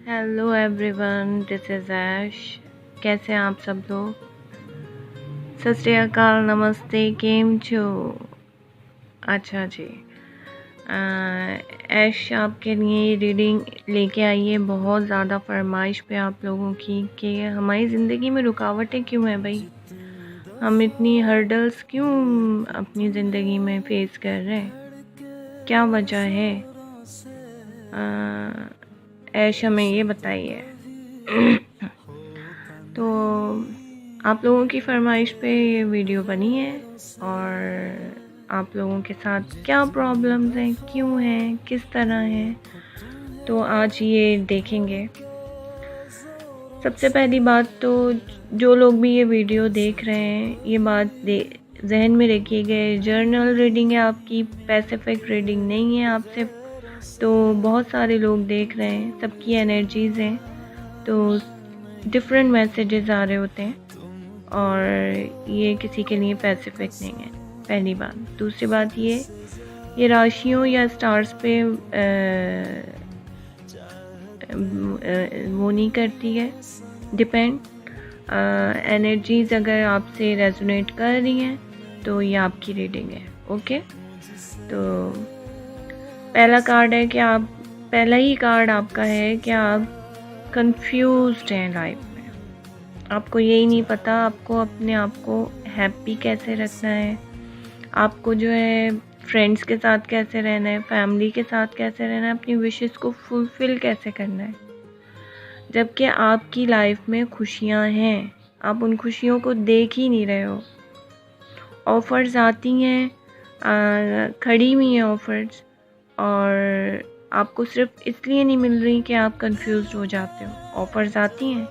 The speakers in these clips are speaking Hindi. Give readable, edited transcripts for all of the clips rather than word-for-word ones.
हेलो एवरीवन, दिस इज़ ऐश। कैसे हैं आप सब लोग? सत श्री अकाल, नमस्ते, केम छो? अच्छा जी। ऐश आपके लिए रीडिंग लेके आई है। बहुत ज़्यादा फरमाइश पे आप लोगों की कि हमारी ज़िंदगी में रुकावटें क्यों हैं भाई, हम इतनी हर्डल्स क्यों अपनी ज़िंदगी में फेस कर रहे हैं, क्या वजह है? ऐश हमें ये बताइए। तो आप लोगों की फरमाइश पे ये वीडियो बनी है और आप लोगों के साथ क्या प्रॉब्लम्स हैं, क्यों हैं, किस तरह हैं, तो आज ये देखेंगे। सबसे पहली बात तो जो लोग भी ये वीडियो देख रहे हैं, ये बात जहन में रखिएगा, जर्नल रीडिंग है आपकी, पैसिफिक रीडिंग नहीं है आपसे। तो बहुत सारे लोग देख रहे हैं, सबकी एनर्जीज़ हैं, तो डिफरेंट मैसेजेस आ रहे होते हैं और ये किसी के लिए पैसिफिक नहीं है, पहली बात। दूसरी बात ये राशियों या स्टार्स पे वो नहीं करती है, डिपेंड। एनर्जीज़ अगर आपसे रेजोनेट कर रही हैं तो ये आपकी रीडिंग है। ओके, तो पहला कार्ड है कि आप, पहला ही कार्ड आपका है कि आप कंफ्यूज्ड हैं लाइफ में। आपको यही नहीं पता आपको अपने आप को हैप्पी कैसे रखना है, आपको जो है फ्रेंड्स के साथ कैसे रहना है, फैमिली के साथ कैसे रहना है, अपनी विशेस को फुलफ़िल कैसे करना है। जबकि आपकी लाइफ में खुशियां हैं, आप उन खुशियों को देख ही नहीं रहे हो। ऑफ़र्स आती हैं, खड़ी हुई हैं ऑफ़र्स, और आपको सिर्फ इसलिए नहीं मिल रही कि आप कंफ्यूज हो जाते हो। ऑफ़र्स आती हैं,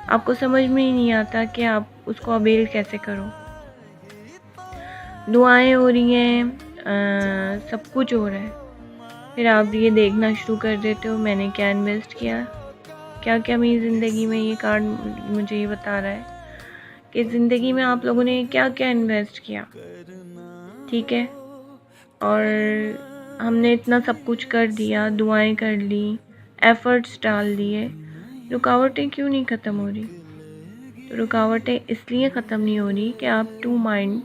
आपको समझ में ही नहीं आता कि आप उसको अवेल कैसे करो। दुआएं हो रही हैं, सब कुछ हो रहा है, फिर आप ये देखना शुरू कर देते हो मैंने क्या इन्वेस्ट किया, क्या क्या मेरी ज़िंदगी में। ये कार्ड मुझे ये बता रहा है कि ज़िंदगी में आप लोगों ने क्या क्या इन्वेस्ट किया, ठीक है, और हमने इतना सब कुछ कर दिया, दुआएं कर ली, एफ़र्ट्स डाल दिए, रुकावटें क्यों नहीं ख़त्म हो रही? तो रुकावटें इसलिए ख़त्म नहीं हो रही कि आप टू माइंड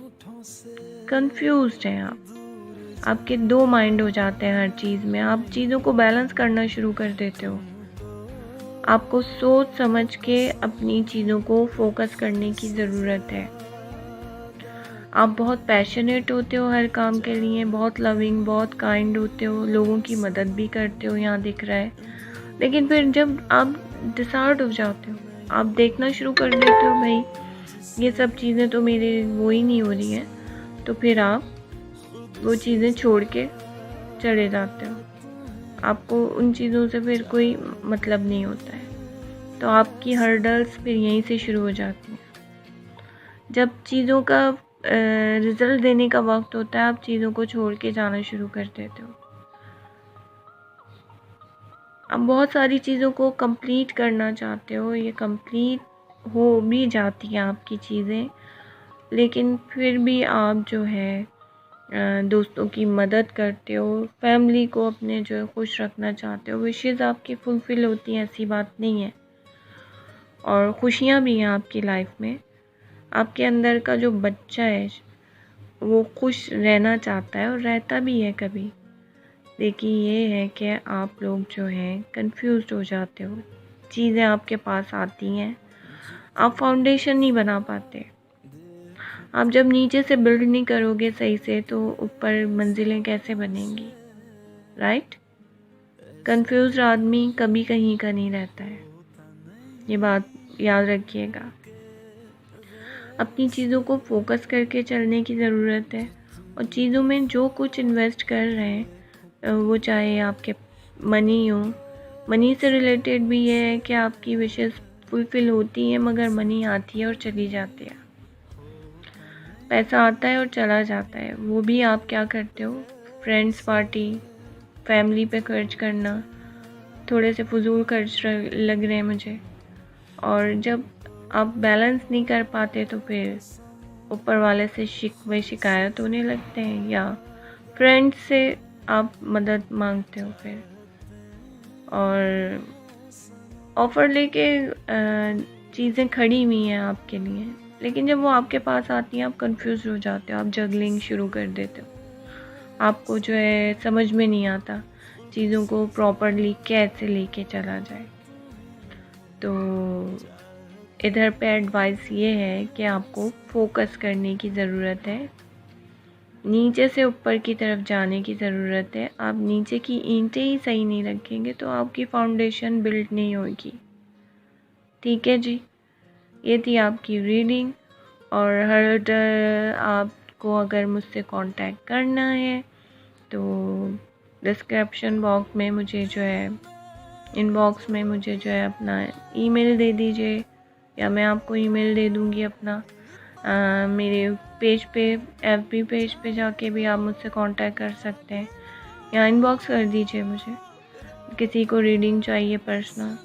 कंफ्यूज्ड हैं। आपके दो माइंड हो जाते हैं हर चीज़ में। आप चीज़ों को बैलेंस करना शुरू कर देते हो। आपको सोच समझ के अपनी चीज़ों को फोकस करने की ज़रूरत है। आप बहुत पैशनेट होते हो हर काम के लिए, बहुत लविंग, बहुत काइंड होते हो, लोगों की मदद भी करते हो, यहाँ दिख रहा है। लेकिन फिर जब आप डिसहार्ट हो जाते हो, आप देखना शुरू कर देते हो भाई ये सब चीज़ें तो मेरे वो ही नहीं हो रही हैं, तो फिर आप वो चीज़ें छोड़ के चले जाते हो। आपको उन चीज़ों से फिर कोई मतलब नहीं होता है, तो आपकी हर्डल्स फिर यहीं से शुरू हो जाती हैं। जब चीज़ों का रिज़ल्ट देने का वक्त होता है, आप चीज़ों को छोड़ के जाना शुरू कर देते हो। आप बहुत सारी चीज़ों को कंप्लीट करना चाहते हो, ये कंप्लीट हो भी जाती हैं आपकी चीज़ें, लेकिन फिर भी आप जो है दोस्तों की मदद करते हो, फैमिली को अपने जो है खुश रखना चाहते हो, विशेज़ आपकी फुलफ़िल होती हैं, ऐसी बात नहीं है, और खुशियाँ भी हैं आपकी लाइफ में। आपके अंदर का जो बच्चा है वो खुश रहना चाहता है और रहता भी है कभी, लेकिन ये है कि आप लोग जो हैं कंफ्यूज्ड हो जाते हो। चीज़ें आपके पास आती हैं, आप फाउंडेशन नहीं बना पाते। आप जब नीचे से बिल्ड नहीं करोगे सही से तो ऊपर मंजिलें कैसे बनेंगी, राइट? कंफ्यूज्ड आदमी कभी कहीं का नहीं रहता है, ये बात याद रखिएगा। अपनी चीज़ों को फोकस करके चलने की ज़रूरत है, और चीज़ों में जो कुछ इन्वेस्ट कर रहे हैं वो चाहे आपके मनी हो, मनी से रिलेटेड भी ये है कि आपकी विशेस फुलफ़िल होती हैं, मगर मनी आती है और चली जाती है। पैसा आता है और चला जाता है, वो भी आप क्या करते हो, फ्रेंड्स पार्टी, फैमिली पे खर्च करना, थोड़े से फजूल खर्च लग रहे हैं मुझे। और जब आप बैलेंस नहीं कर पाते तो फिर ऊपर वाले से शिकवे शिकायत होने लगते हैं, या फ्रेंड्स से आप मदद मांगते हो फिर, और ऑफ़र लेके चीज़ें खड़ी हुई हैं आपके लिए, लेकिन जब वो आपके पास आती हैं आप कंफ्यूज हो जाते हो, आप जगलिंग शुरू कर देते हो। आपको जो है समझ में नहीं आता चीज़ों को प्रॉपरली कैसे लेके चला जाए। तो इधर पे एडवाइस ये है कि आपको फोकस करने की ज़रूरत है, नीचे से ऊपर की तरफ जाने की ज़रूरत है। आप नीचे की ईंटें ही सही नहीं रखेंगे तो आपकी फाउंडेशन बिल्ड नहीं होगी। ठीक है जी, ये थी आपकी रीडिंग। और हर आपको अगर मुझसे कांटेक्ट करना है तो डिस्क्रिप्शन बॉक्स में मुझे जो है इनबॉक्स में मुझे जो है अपना ईमेल दे दीजिए, या मैं आपको ईमेल दे दूँगी अपना। मेरे पेज पे एफबी पेज पे जाके भी आप मुझसे कांटेक्ट कर सकते हैं, या इनबॉक्स कर दीजिए मुझे, किसी को रीडिंग चाहिए पर्सनल।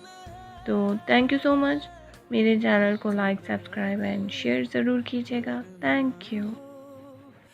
तो थैंक यू सो मच। मेरे चैनल को लाइक, सब्सक्राइब एंड शेयर ज़रूर कीजिएगा। Thank you.